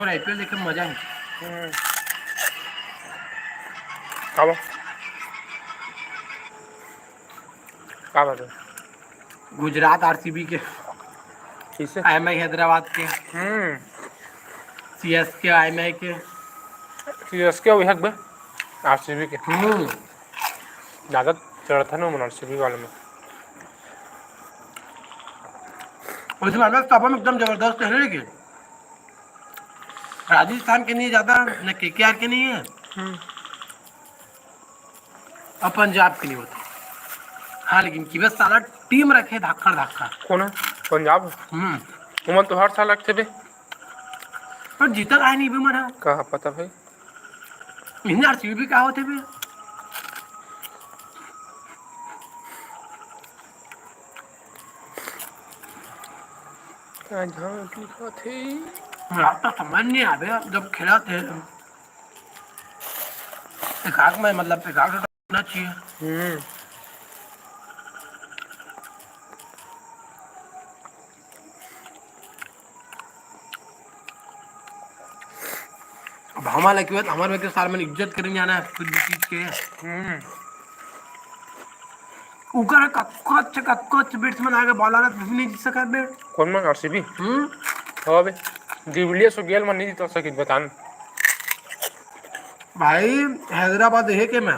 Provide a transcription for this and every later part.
और आईपीएल देख के मजा है। अब क्या बात है? गुजरात आरसीबी के, किससे? आईएमआई हैदराबाद के, सीएसके आईएमआई के। सीएसके वही हक बे आरसीबी के ज़्यादा चढ़ता ना मन आरसीबी वाले में। उसमें अलग टॉपर एकदम जबरदस्त है, लेकिन राजस्थान के नहीं ज्यादा न केकेआर के नहीं है और पंजाब के नहीं होते। हाँ लेकिन की बस साला टीम रखे धाकड़ धाकड़। कौन है? पंजाब। उमन तो हर साल रखते बे, पर जीतल आए नहीं भी मना। कहाँ पता भाई। इन्हें आरसीबी भी क्या होते भी। मुझे तो समझ नहीं आवे जब खेला थे एकाग में, मतलब एकाग होना चाहिए। अब हमारे की बात हमारे के साल में इज्जत करेंगे जाना है कुछ भी चीज के। उकर कक्कोच बैट्समैन आगे बॉलर नहीं जीत सका बे। कौन में आरसीबी? हाँ बे डिविलियर्स और गेल मन नहीं जीत सकी बतान भाई हैदराबाद है के मैं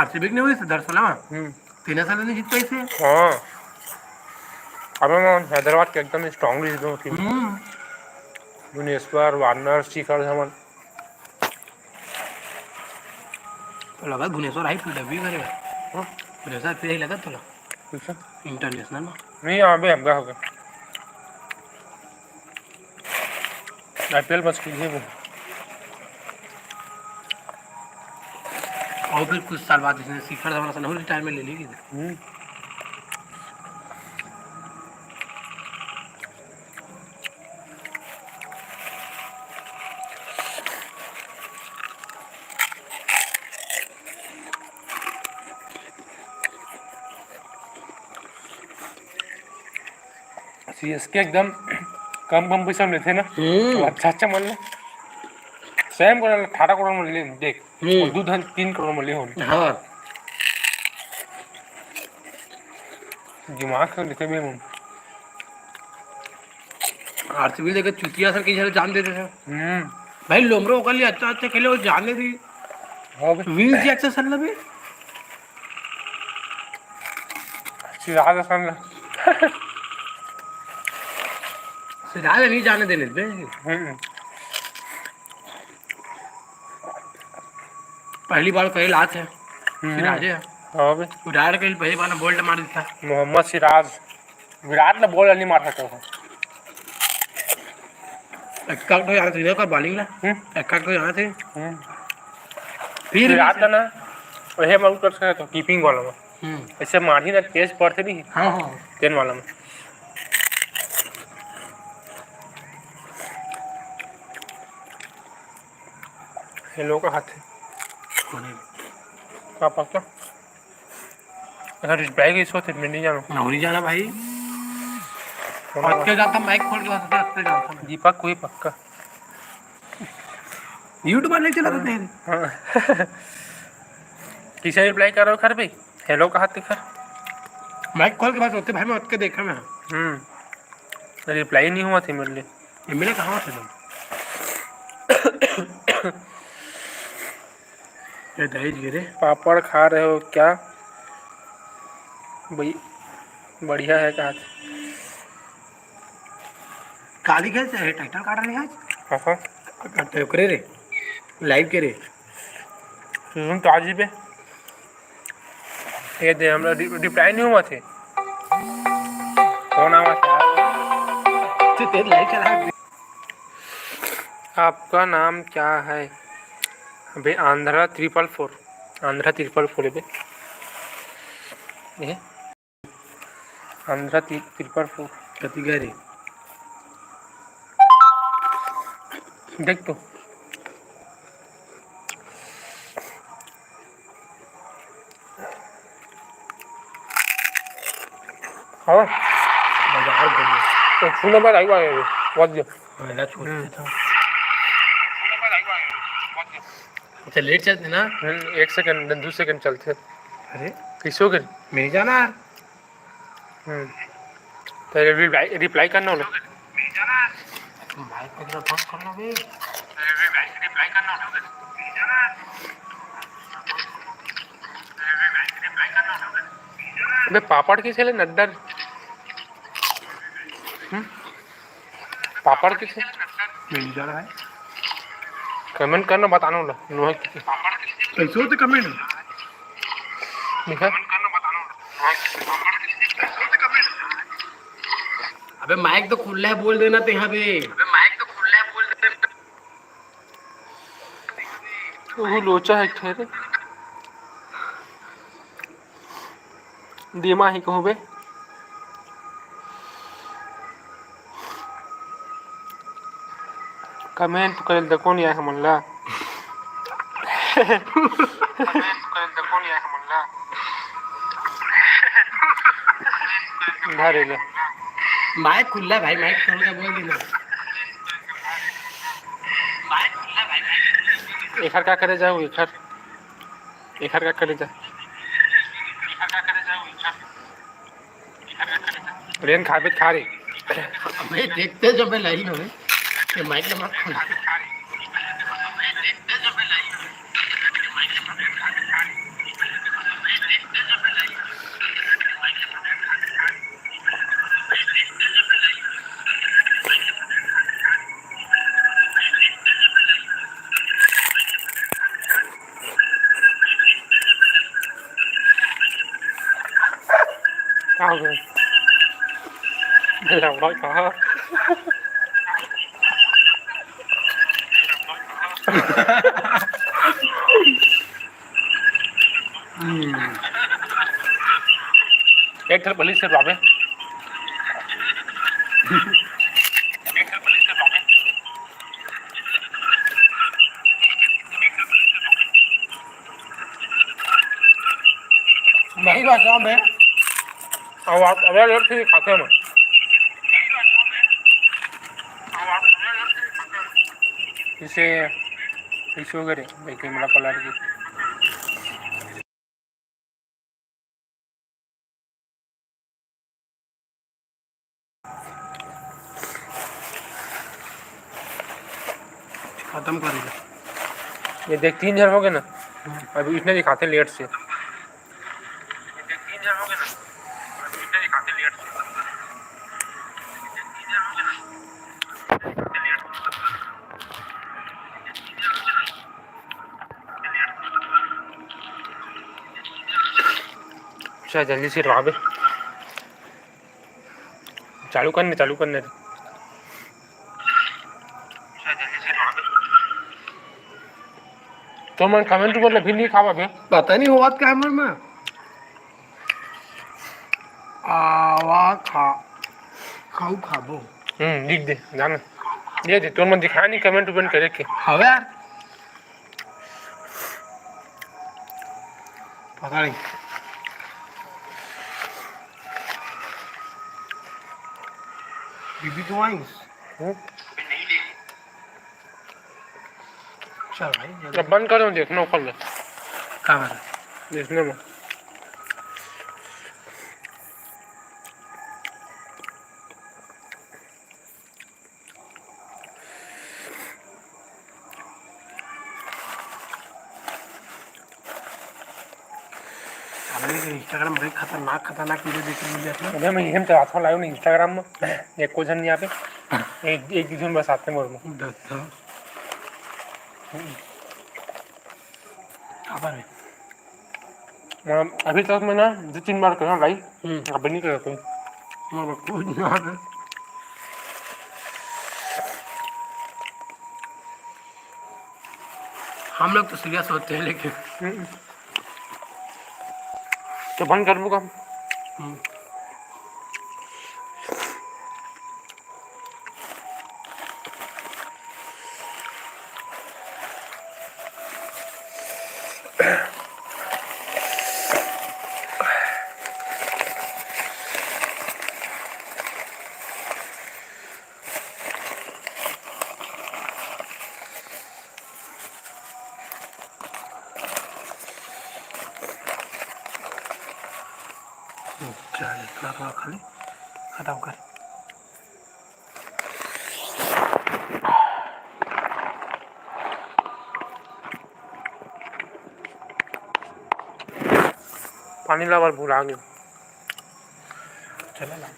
आरसीबी ने हुई दरअसल 3 साल नहीं जीत पाई थे। हाँ अब हैदराबाद के एकदम स्ट्रांगली जीतो टीम। भुवनेश्वर, वार्नर, शिखर धवन तो लगा भुवनेश्वर आई पीडब्ल्यू करेगा। भुवनेश्वर फिर ही लगा तो इंटरनेशनल में नहीं यहाँ पे हमका होगा आईपीएल बस कीजिए वो। और फिर कुछ साल बाद इसने शिखर धवन से नहीं रिटायरमेंट ले ली। सीएसके एकदम कम पैसा में लेते ना तो अच्छा मिल रहा। सेम करोड़ 18 करोड़ में ले देख और 3 करोड़ में ले हो। हाँ दिमाग से लेते भी हम आरसीबी लेकर चुतिया सर की जान देते थे। भाई लोमरो का लिए अच्छा खेले और जाने दी विल जैक्सन भी सिराज हसन सिराज नहीं जाने देने बे। पहली बार कहीं लात है सिराज है। विराट के पहली बार बोल्ट मार दिया मोहम्मद सिराज। विराट ने बॉल नहीं मार सकता एक्का तो यहाँ थे का बॉलिंग ला एक्का तो यहाँ थे। फिर विराट का ना वही मैं कर सकता तो कीपिंग वाला में ऐसे मार ही ना तेज पड़ते नहीं। हाँ 10 वाला में हेलो का हाथ है क्या पक्का अगर इस बैग इसको थे मैं नहीं जाना भाई। और क्या जाता माइक खोल के वास्ते रास्ते जाता दीपक कोई पक्का यूट्यूब पर नहीं चला था किसे रिप्लाई कर रहे हो खर भाई हेलो का हाथ दिखा माइक खोल के पास होते भाई मैं उसके देखा मैं रिप्लाई नहीं हुआ थी मेरे लिए मिले कहाँ थे तुम ये दहेज गिरे पापड़ खा रहे हो क्या भाई बढ़िया है कहा काली खेल से टाइटल काट रहे आज करते करे रे लाइव के रे सुन तो आज पे ये दे हमरा रिप्लाई नहीं हुआ थे कौन आवाज तो तेरे लाइव चला। आपका नाम क्या है अबे आंध्रा 444 आंध्रा 444 बे ये आंध्रा 444 कति गए देख तो हाँ बाजार घूमने तो सुनो बार आई बार बहुत छोड़ देता अच्छा लेट चलते ना। 1 सेकंड 2 सेकंड चलते। अरे किसो के नहीं जाना यार। तो रिप्लाई करना होगा। माइक को जरा बंद करना बे। रिप्लाई करना होगा। अबे पापड़ किसे ले नड्डर। पापड़ किसे नहीं जाना है। कमेंट करना बताना होगा। नो है कैसे होते कमेंट। लिखा अबे माइक तो खुला है बोल देना तो यहाँ पे। वो लोचा है ठहरे दीमा ही कहूँ बे। कमेंट कर देखो नहीं आया हमला। धरे ले माइक खुला है भाई माइक खोल के बोल देना। एक क्या करे जाओ एक क्या करे जा रेन खा रही। अबे देखते जो मैं लाइन में ये माइक ना मत खोल। Cao rồi. Làm nói có. एक थर पुलिस से बाबे नहीं बात रहा मैं। अब लोग ठीक खाते हैं इसे इसे वगैरह भाई कैमरा पलट के खत्म कर दे। ये देख 3 जन हो गए ना। अभी इतने दिखाते लेट से। अच्छा जल्दी से राबे चालू करने तो मन कमेंट बोले भी नहीं खावा बे पता नहीं हुआ क्या है में आवा खाऊ खाबो। लिख दे जाना ये दे तो मन दिखाया नहीं कमेंट ओपन करे के हवे यार पता नहीं। बीबी क्यों आई। चल भाई अब बंद करो देखना ऊपर ले कहाँ देखने में इंस्टाग्राम भाई खतरनाक वीडियो देख मिल जाती है। अबे मैं हम तो हाथ लायो नहीं इंस्टाग्राम में एक को जन यहाँ पे एक दिन बस आते हैं मोर में अभी तक मैं ना 2-3 बार करा भाई अब नहीं कर कोई हम लोग तो सीरियस होते हैं लेकिन तो बंद कर दूँगा चालेल थोडा थोडा खाली खतम कर. पाणी लावा भूला आगे. चला ना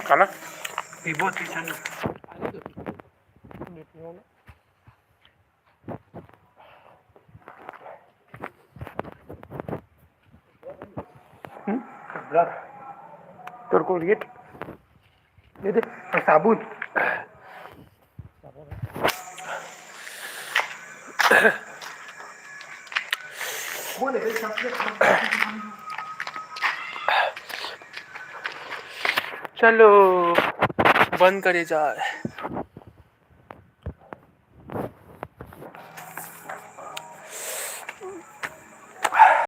काला ही बहुत ही छान. तर कोलगेट दे दे साबुन. चलो बंद करे जाए.